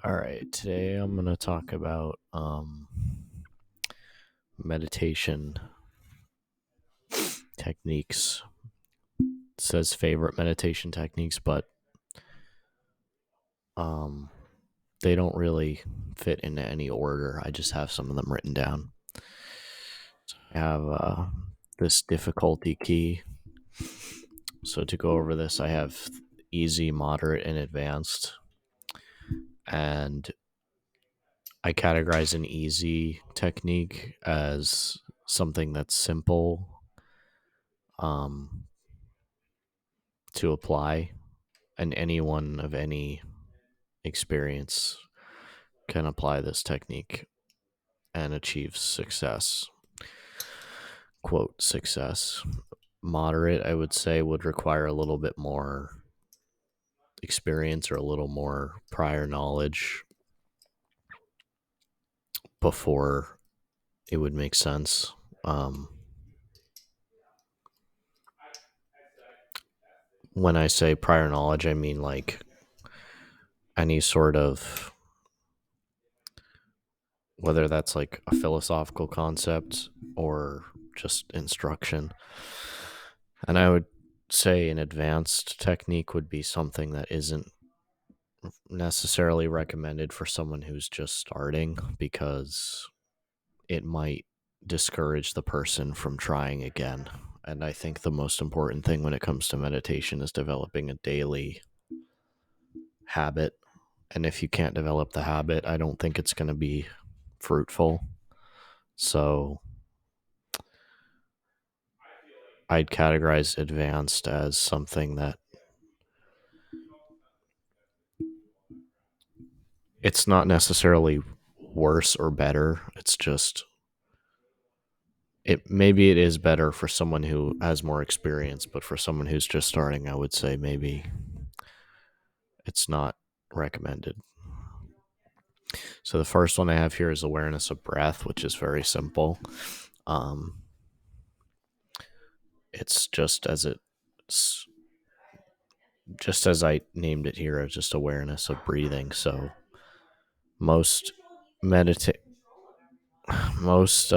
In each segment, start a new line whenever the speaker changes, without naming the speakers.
All right, today I'm going to talk about meditation techniques. It says favorite meditation techniques, but they don't really fit into any order. I just have some of them written down. So I have this difficulty key. So to go over this, I have easy, moderate, and advanced. And I categorize an easy technique as something that's simple to apply, and anyone of any experience can apply this technique and achieve success. Quote, success. Moderate, I would say, would require a little bit more experience or a little more prior knowledge before it would make sense. When I say prior knowledge, I mean like any sort of, whether that's like a philosophical concept or just instruction. And I would say an advanced technique would be something that isn't necessarily recommended for someone who's just starting, because it might discourage the person from trying again. And I think the most important thing when it comes to meditation is developing a daily habit. And if you can't develop the habit, I don't think it's going to be fruitful. So I'd categorize advanced as something that it's not necessarily worse or better. It's just maybe it is better for someone who has more experience, but for someone who's just starting, I would say maybe it's not recommended. So the first one I have here is awareness of breath, which is very simple. It's just as I named it here, just awareness of breathing. So most most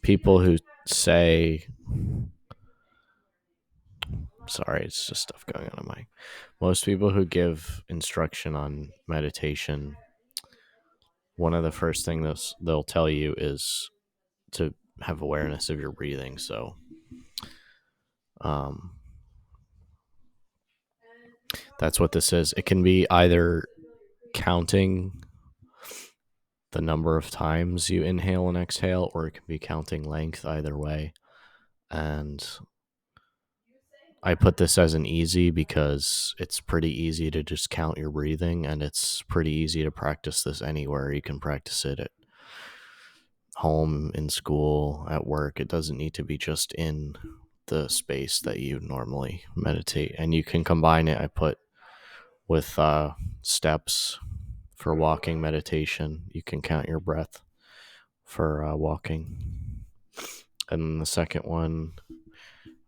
people who say, sorry, it's just stuff going on in my, most people who give instruction on meditation, one of the first things they'll tell you is to have awareness of your breathing. So that's what this is. It can be either counting the number of times you inhale and exhale, or it can be counting length, either way. And I put this as an easy because it's pretty easy to just count your breathing, and it's pretty easy to practice this anywhere. You can practice it at home, in school, at work. It doesn't need to be just in the space that you normally meditate. And you can combine it, I put, with steps for walking meditation. You can count your breath for walking. And the second one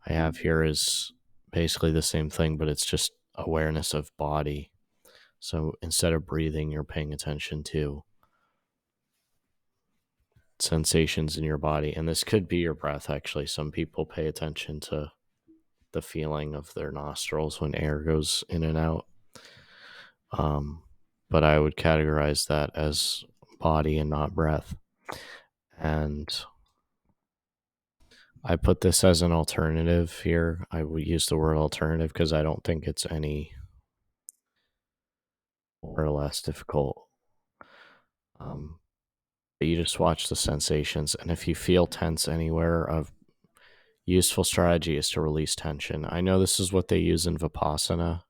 I have here is basically the same thing, but it's just awareness of body. So instead of breathing, you're paying attention to sensations in your body. And this could be your breath, actually. Some people pay attention to the feeling of their nostrils when air goes in and out. But I would categorize that as body and not breath. And I put this as an alternative here. I would use the word alternative because I don't think it's any more or less difficult. But you just watch the sensations, and if you feel tense anywhere, a useful strategy is to release tension. I know this is what they use in Vipassana.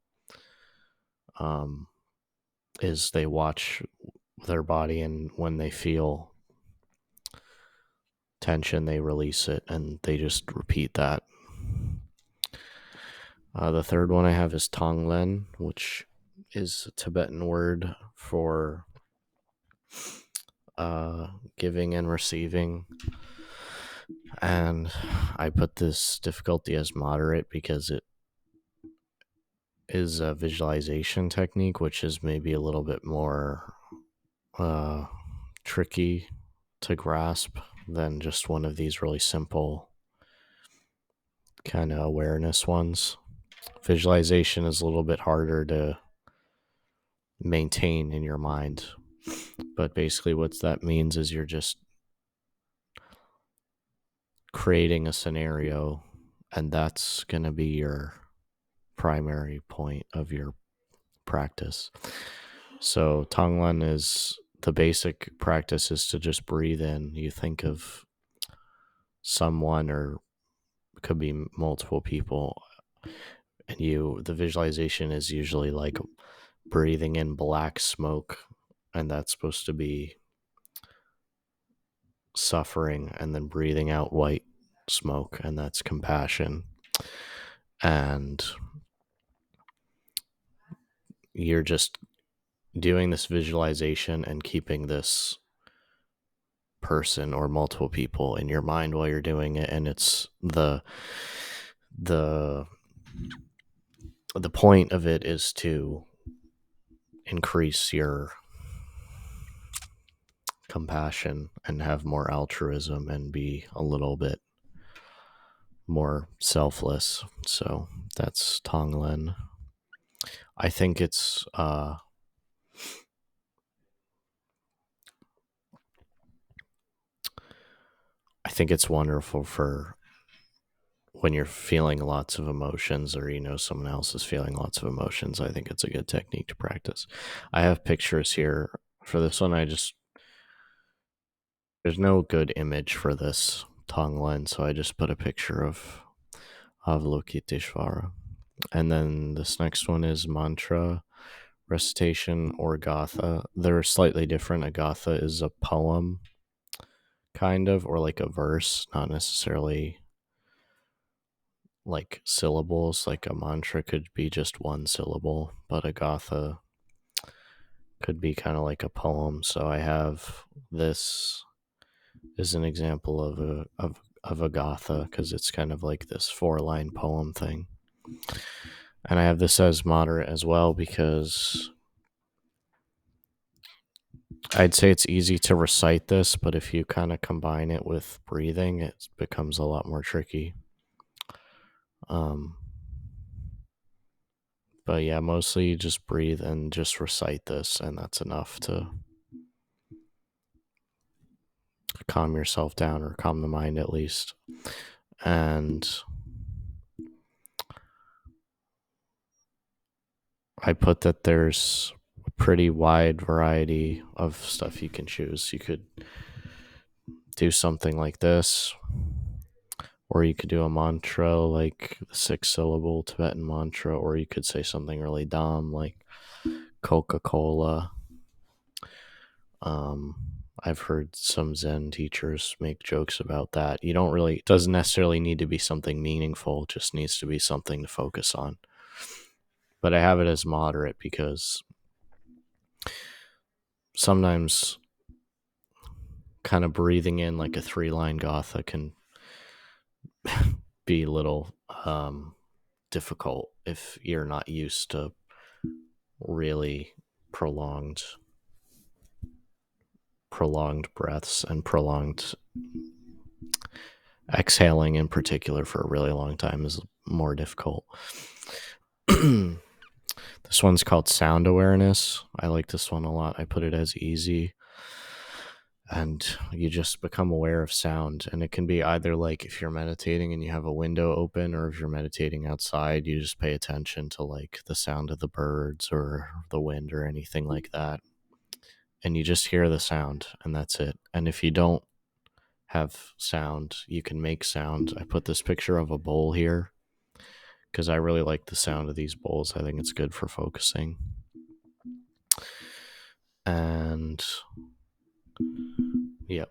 Is they watch their body, and when they feel tension, they release it, and they just repeat that. The third one I have is Tonglen, which is a Tibetan word for giving and receiving. And I put this difficulty as moderate because is a visualization technique, which is maybe a little bit more tricky to grasp than just one of these really simple kind of awareness ones. Visualization is a little bit harder to maintain in your mind, but basically what that means is you're just creating a scenario, and that's going to be your primary point of your practice. So Tonglen is the basic practice is to just breathe in. You think of someone, or it could be multiple people, and the visualization is usually like breathing in black smoke, and that's supposed to be suffering, and then breathing out white smoke, and that's compassion. And you're just doing this visualization and keeping this person or multiple people in your mind while you're doing it, and it's the point of it is to increase your compassion and have more altruism and be a little bit more selfless. So that's Tonglen. I think it's wonderful for when you're feeling lots of emotions, or someone else is feeling lots of emotions. I think it's a good technique to practice. I have pictures here for this one. There's no good image for this Tonglen, so I just put a picture of Avalokiteshvara. And then this next one is mantra, recitation, or Gatha. They're slightly different. A Gatha is a poem, kind of, or like a verse, not necessarily like syllables. Like a mantra could be just one syllable, but a Gatha could be kind of like a poem. So I have this is an example of a Gatha, because it's kind of like this 4-line poem thing. And I have this as moderate as well, because I'd say it's easy to recite this, but if you kind of combine it with breathing, it becomes a lot more tricky. But yeah, mostly you just breathe and just recite this, and that's enough to calm yourself down, or calm the mind at least. And I put that there's a pretty wide variety of stuff you can choose. You could do something like this, or you could do a mantra like the 6-syllable Tibetan mantra, or you could say something really dumb like Coca-Cola. I've heard some Zen teachers make jokes about that. It doesn't necessarily need to be something meaningful, it just needs to be something to focus on. But I have it as moderate because sometimes kind of breathing in like a 3-line Gatha can be a little difficult if you're not used to really prolonged breaths and prolonged exhaling in particular for a really long time is more difficult. This one's called sound awareness. I like this one a lot. I put it as easy, and you just become aware of sound. And it can be either like if you're meditating and you have a window open, or if you're meditating outside, you just pay attention to like the sound of the birds or the wind or anything like that, and you just hear the sound, and that's it. And if you don't have sound, you can make sound. I put this picture of a bowl here because I really like the sound of these bowls. I think it's good for focusing. And yep,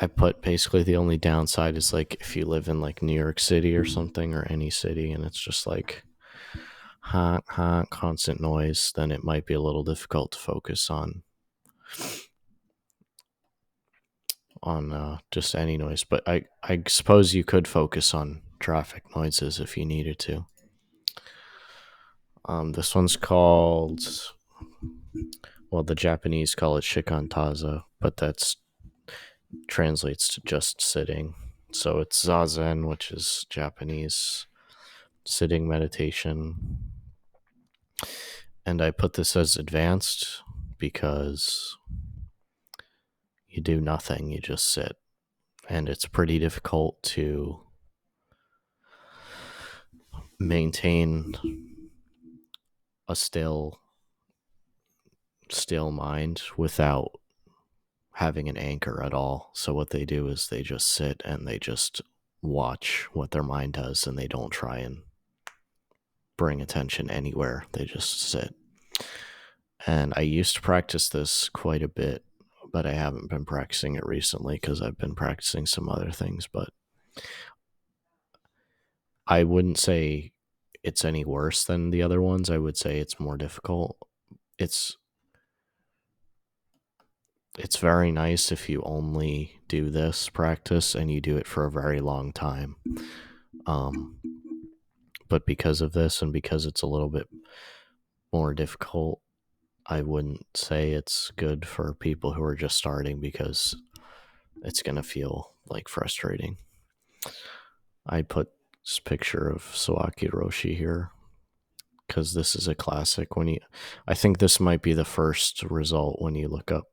I put basically the only downside is like if you live in like New York City or something, or any city, and it's just like honk, honk, constant noise, then it might be a little difficult to focus on just any noise. But I suppose you could focus on traffic noises if you needed to. This one's called, well, the Japanese call it Shikantaza, but that's translates to just sitting. So it's Zazen, which is Japanese sitting meditation. And I put this as advanced because you do nothing, you just sit. And it's pretty difficult to maintain a still mind without having an anchor at all. So what they do is they just sit and they just watch what their mind does, and they don't try and bring attention anywhere. They just sit. And I used to practice this quite a bit, but I haven't been practicing it recently because I've been practicing some other things. But I wouldn't say it's any worse than the other ones. I would say it's more difficult. It's it's very nice if you only do this practice and you do it for a very long time. Um, but because of this and because it's a little bit more difficult, I wouldn't say it's good for people who are just starting because it's going to feel like frustrating. I put this picture of Sawaki Roshi here because this is a classic. I think this might be the first result when you look up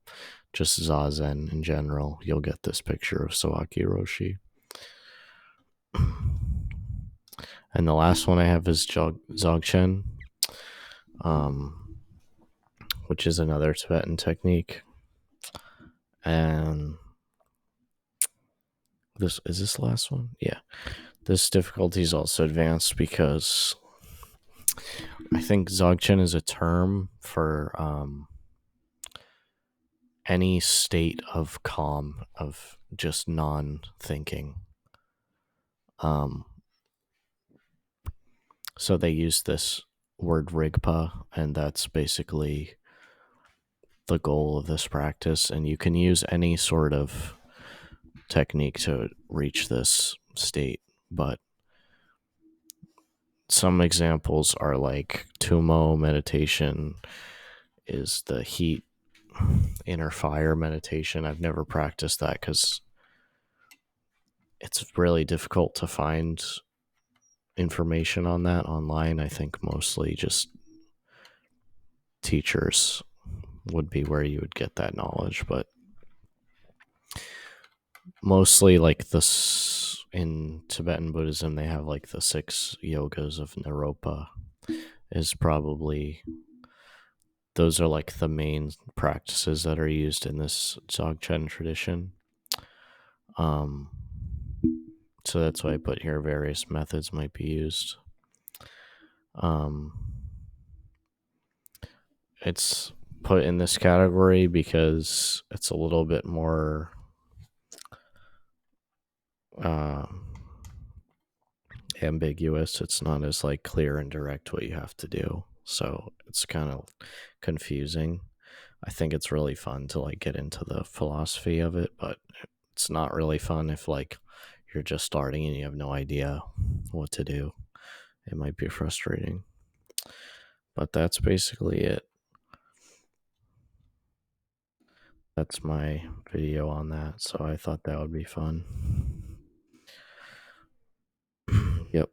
just Zazen in general. You'll get this picture of Sawaki Roshi. And the last one I have is Dzogchen, which is another Tibetan technique. And this the last one? Yeah. This difficulty is also advanced because I think Dzogchen is a term for any state of calm, of just non-thinking. So they use this word rigpa, and that's basically the goal of this practice. And you can use any sort of technique to reach this state, but some examples are like Tumo meditation is the heat inner fire meditation. I've never practiced that because it's really difficult to find information on that online. I think mostly just teachers would be where you would get that knowledge, but mostly like this in Tibetan Buddhism, they have like the 6 yogas of Naropa is probably, those are like the main practices that are used in this Dzogchen tradition. So that's why I put here various methods might be used. It's put in this category because it's a little bit more ambiguous. It's not as like clear and direct what you have to do, so it's kind of confusing. I think it's really fun to like get into the philosophy of it, but it's not really fun if like you're just starting and you have no idea what to do. It might be frustrating, but that's basically it. That's my video on that, so I thought that would be fun. Yep.